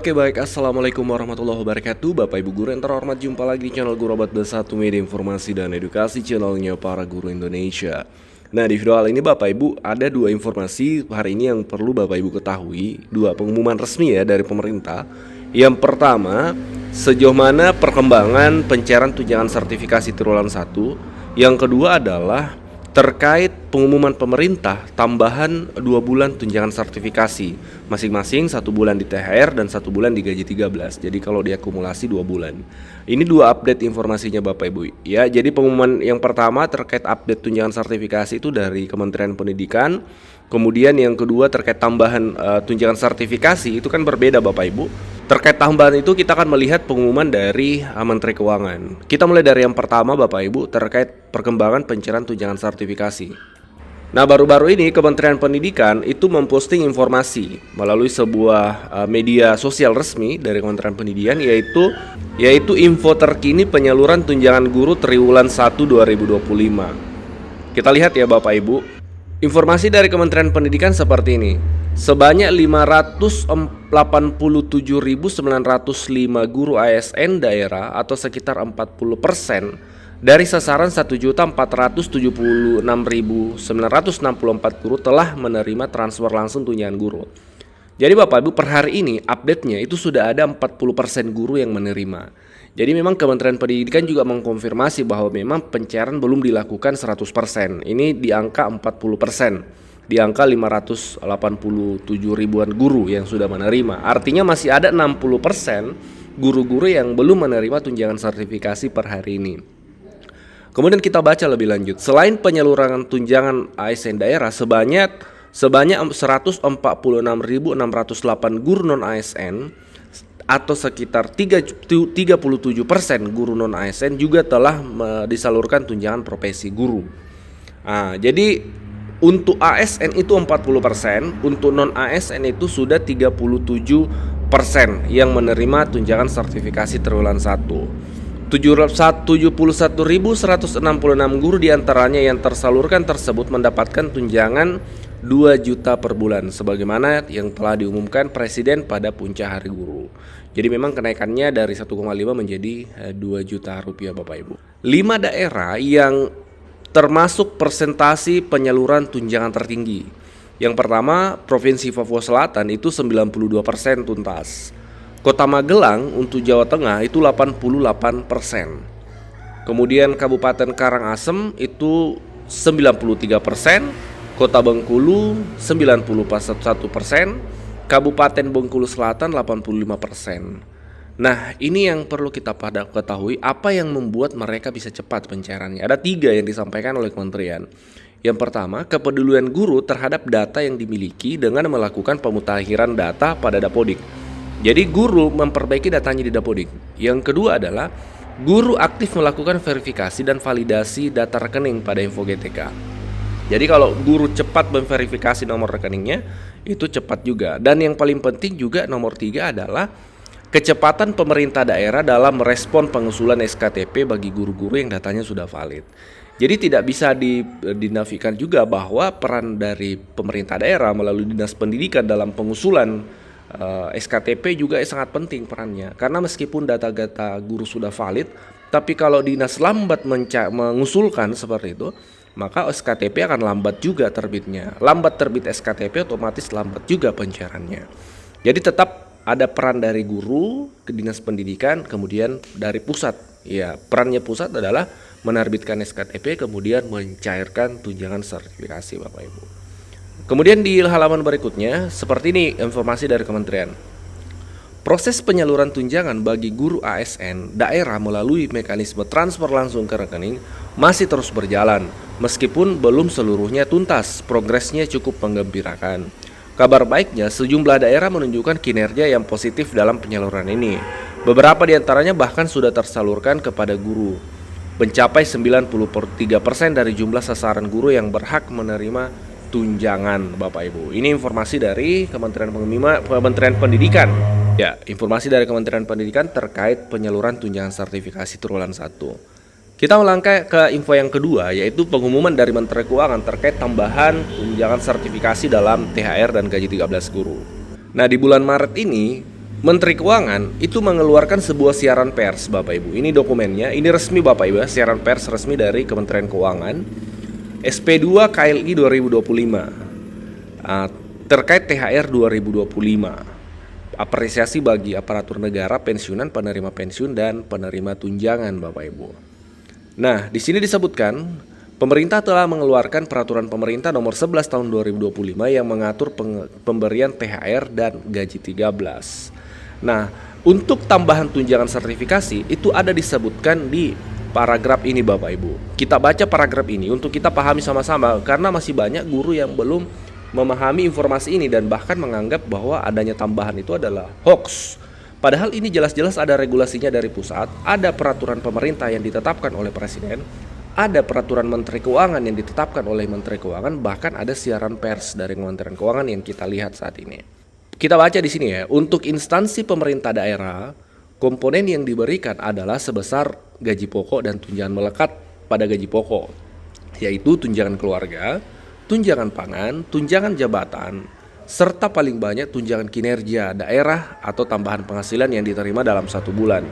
Oke baik, Assalamualaikum warahmatullahi wabarakatuh. Bapak Ibu guru yang terhormat, jumpa lagi di channel Guru Abad Bersatu, media informasi dan edukasi, channelnya para guru Indonesia. Nah, di video kali ini Bapak Ibu ada dua informasi hari ini yang perlu Bapak Ibu ketahui. Dua pengumuman resmi ya dari pemerintah. Yang pertama, sejauh mana perkembangan pencairan tunjangan sertifikasi triwulan 1. Yang kedua adalah terkait pengumuman pemerintah tambahan 2 bulan tunjangan sertifikasi, masing-masing 1 bulan di THR dan 1 bulan di gaji 13. Jadi kalau diakumulasi 2 bulan. Ini dua update informasinya Bapak Ibu. Ya, jadi pengumuman yang pertama terkait update tunjangan sertifikasi itu dari Kementerian Pendidikan. Kemudian yang kedua terkait tambahan tunjangan sertifikasi itu kan berbeda Bapak Ibu. Terkait tambahan itu kita akan melihat pengumuman dari Menteri Keuangan. Kita mulai dari yang pertama Bapak Ibu terkait perkembangan pencairan tunjangan sertifikasi. Nah, baru-baru ini Kementerian Pendidikan itu memposting informasi melalui sebuah media sosial resmi dari Kementerian Pendidikan yaitu info terkini penyaluran tunjangan guru triwulan 1 2025. Kita lihat ya Bapak Ibu. Informasi dari Kementerian Pendidikan seperti ini. Sebanyak 587.905 guru ASN daerah atau sekitar 40% dari sasaran 1.476.964 guru telah menerima transfer langsung tunjangan guru. Jadi Bapak Ibu, per hari ini update-nya itu sudah ada 40% guru yang menerima. Jadi memang Kementerian Pendidikan juga mengkonfirmasi bahwa memang pencairan belum dilakukan 100%. Ini di angka 40%. Di angka 587 ribuan guru yang sudah menerima. Artinya masih ada 60% guru-guru yang belum menerima tunjangan sertifikasi per hari ini. Kemudian kita baca lebih lanjut. Selain penyaluran tunjangan ASN daerah sebanyak 146.608 guru non ASN atau sekitar 37% guru non ASN juga telah disalurkan tunjangan profesi guru. Nah, jadi untuk ASN itu 40%, untuk non ASN itu sudah 37% yang menerima tunjangan sertifikasi triwulan 1. 71.166 guru diantaranya yang tersalurkan tersebut mendapatkan tunjangan 2 juta per bulan sebagaimana yang telah diumumkan Presiden pada puncak Hari Guru. Jadi memang kenaikannya dari 1,5 menjadi 2 juta rupiah Bapak Ibu. 5 daerah yang termasuk persentasi penyaluran tunjangan tertinggi. Yang pertama, Provinsi Papua Selatan itu 92% tuntas. Kota Magelang untuk Jawa Tengah itu 88%. Kemudian Kabupaten Karangasem itu 93%. Kota Bengkulu 91%, Kabupaten Bengkulu Selatan 85%. Nah, ini yang perlu kita ketahui, apa yang membuat mereka bisa cepat pencairannya. Ada 3 yang disampaikan oleh kementerian. Yang pertama, kepedulian guru terhadap data yang dimiliki dengan melakukan pemutakhiran data pada Dapodik. Jadi guru memperbaiki datanya di Dapodik. Yang kedua adalah guru aktif melakukan verifikasi dan validasi data rekening pada Info GTK. Jadi kalau guru cepat memverifikasi nomor rekeningnya, itu cepat juga. Dan yang paling penting juga nomor 3 adalah kecepatan pemerintah daerah dalam merespon pengusulan SKTP bagi guru-guru yang datanya sudah valid. Jadi tidak bisa dinafikan juga bahwa peran dari pemerintah daerah melalui Dinas Pendidikan dalam pengusulan SKTP juga sangat penting perannya. Karena meskipun data-data guru sudah valid, tapi kalau dinas lambat mengusulkan seperti itu, maka SKTP akan lambat juga terbitnya. Lambat terbit SKTP otomatis lambat juga pencairannya. Jadi tetap ada peran dari guru ke Dinas Pendidikan, kemudian dari pusat. Ya, perannya pusat adalah menerbitkan SKTP, kemudian mencairkan tunjangan sertifikasi Bapak Ibu. Kemudian di halaman berikutnya, seperti ini informasi dari kementerian. Proses penyaluran tunjangan bagi guru ASN daerah melalui mekanisme transfer langsung ke rekening masih terus berjalan. Meskipun belum seluruhnya tuntas, progresnya cukup menggembirakan. Kabar baiknya, sejumlah daerah menunjukkan kinerja yang positif dalam penyaluran ini. Beberapa di antaranya bahkan sudah tersalurkan kepada guru, mencapai 93% dari jumlah sasaran guru yang berhak menerima tunjangan Bapak Ibu. Ini informasi dari Kementerian Pendidikan. Ya, informasi dari Kementerian Pendidikan terkait penyaluran tunjangan sertifikasi triwulan 1. Kita melangkah ke info yang kedua, yaitu pengumuman dari Menteri Keuangan terkait tambahan tunjangan sertifikasi dalam THR dan gaji 13 guru. Nah, di bulan Maret ini Menteri Keuangan itu mengeluarkan sebuah siaran pers, Bapak Ibu. Ini dokumennya, ini resmi Bapak Ibu, siaran pers resmi dari Kementerian Keuangan. SP2 KLI 2025 terkait THR 2025. Apresiasi bagi aparatur negara, pensiunan, penerima pensiun dan penerima tunjangan, Bapak Ibu. Nah, di sini disebutkan pemerintah telah mengeluarkan peraturan pemerintah nomor 11 tahun 2025 yang mengatur pemberian THR dan gaji 13. Nah, untuk tambahan tunjangan sertifikasi itu ada disebutkan di paragraf ini Bapak Ibu. Kita baca paragraf ini untuk kita pahami sama-sama karena masih banyak guru yang belum memahami informasi ini dan bahkan menganggap bahwa adanya tambahan itu adalah hoax. Padahal ini jelas-jelas ada regulasinya dari pusat, ada peraturan pemerintah yang ditetapkan oleh Presiden, ada peraturan Menteri Keuangan yang ditetapkan oleh Menteri Keuangan, bahkan ada siaran pers dari Kementerian Keuangan yang kita lihat saat ini. Kita baca di sini ya, untuk instansi pemerintah daerah, komponen yang diberikan adalah sebesar gaji pokok dan tunjangan melekat pada gaji pokok, yaitu tunjangan keluarga, tunjangan pangan, tunjangan jabatan, serta paling banyak tunjangan kinerja daerah atau tambahan penghasilan yang diterima dalam 1 bulan,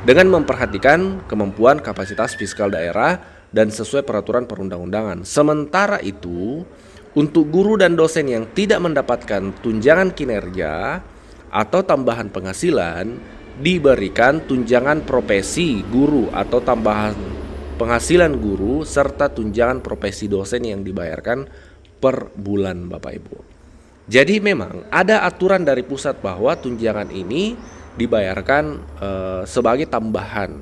dengan memperhatikan kemampuan kapasitas fiskal daerah dan sesuai peraturan perundang-undangan. Sementara itu, untuk guru dan dosen yang tidak mendapatkan tunjangan kinerja atau tambahan penghasilan, diberikan tunjangan profesi guru atau tambahan penghasilan guru serta tunjangan profesi dosen yang dibayarkan per bulan, Bapak Ibu. Jadi memang ada aturan dari pusat bahwa tunjangan ini dibayarkan sebagai tambahan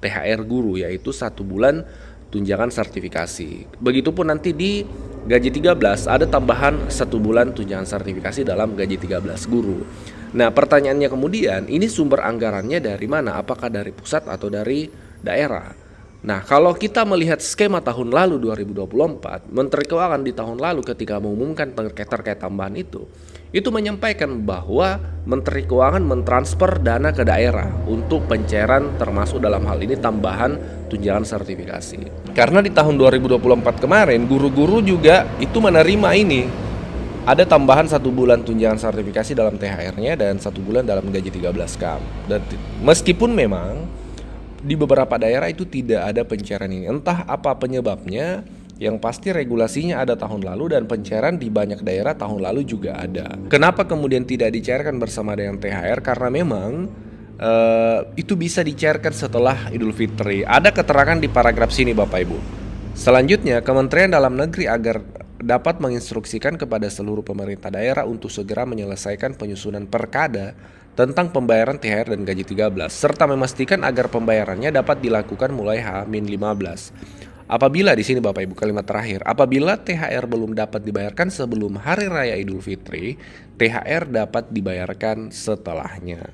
THR guru, yaitu 1 bulan tunjangan sertifikasi. Begitupun nanti di gaji 13 ada tambahan 1 bulan tunjangan sertifikasi dalam gaji 13 guru. Nah, pertanyaannya kemudian, ini sumber anggarannya dari mana? Apakah dari pusat atau dari daerah? Nah, kalau kita melihat skema tahun lalu 2024, Menteri Keuangan di tahun lalu ketika mengumumkan terkait tambahan itu menyampaikan bahwa Menteri Keuangan mentransfer dana ke daerah untuk pencairan termasuk dalam hal ini tambahan tunjangan sertifikasi. Karena di tahun 2024 kemarin guru-guru juga itu menerima ini. Ada tambahan 1 bulan tunjangan sertifikasi dalam THR-nya dan 1 bulan dalam gaji 13K. Dan meskipun memang di beberapa daerah itu tidak ada pencairan ini. Entah apa penyebabnya, yang pasti regulasinya ada tahun lalu dan pencairan di banyak daerah tahun lalu juga ada. Kenapa kemudian tidak dicairkan bersama dengan THR? Karena memang itu bisa dicairkan setelah Idul Fitri. Ada keterangan di paragraf sini Bapak Ibu. Selanjutnya, Kementerian Dalam Negeri agar dapat menginstruksikan kepada seluruh pemerintah daerah untuk segera menyelesaikan penyusunan perkada tentang pembayaran THR dan gaji 13 serta memastikan agar pembayarannya dapat dilakukan mulai H-15. Apabila di sini Bapak Ibu kalimat terakhir, apabila THR belum dapat dibayarkan sebelum Hari Raya Idul Fitri, THR dapat dibayarkan setelahnya.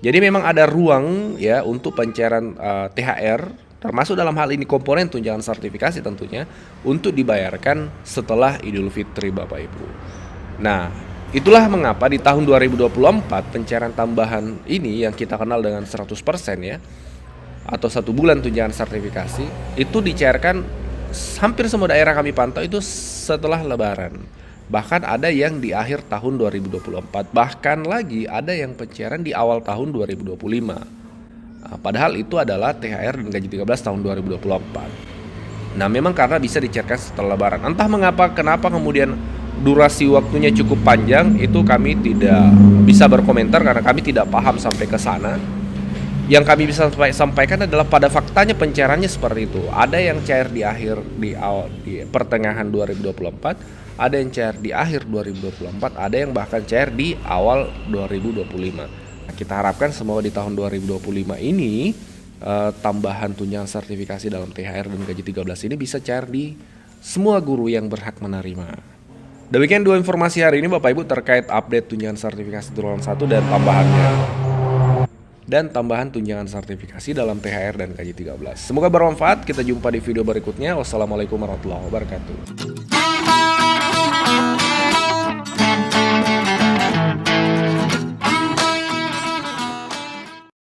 Jadi memang ada ruang ya untuk pencairan THR, termasuk dalam hal ini komponen tunjangan sertifikasi tentunya, untuk dibayarkan setelah Idul Fitri Bapak Ibu. Nah, itulah mengapa di tahun 2024 pencairan tambahan ini yang kita kenal dengan 100% ya, atau 1 bulan tunjangan sertifikasi itu dicairkan hampir semua daerah kami pantau itu setelah Lebaran. Bahkan ada yang di akhir tahun 2024, bahkan lagi ada yang pencairan di awal tahun 2025. Padahal itu adalah THR dan gaji 13 tahun 2024. Nah, memang karena bisa dicairkan setelah Lebaran. Entah mengapa, kenapa kemudian durasi waktunya cukup panjang, itu kami tidak bisa berkomentar karena kami tidak paham sampai ke sana. Yang kami bisa sampaikan adalah pada faktanya pencairannya seperti itu. Ada yang cair di pertengahan 2024, ada yang cair di akhir 2024, ada yang bahkan cair di awal 2025. Nah, kita harapkan semoga di tahun 2025 ini tambahan tunjangan sertifikasi dalam THR dan gaji 13 ini bisa cair di semua guru yang berhak menerima. Demikian 2 informasi hari ini Bapak Ibu terkait update tunjangan sertifikasi triwulan 1 dan tambahan tunjangan sertifikasi dalam THR dan gaji 13. Semoga bermanfaat. Kita jumpa di video berikutnya. Wassalamualaikum warahmatullahi wabarakatuh.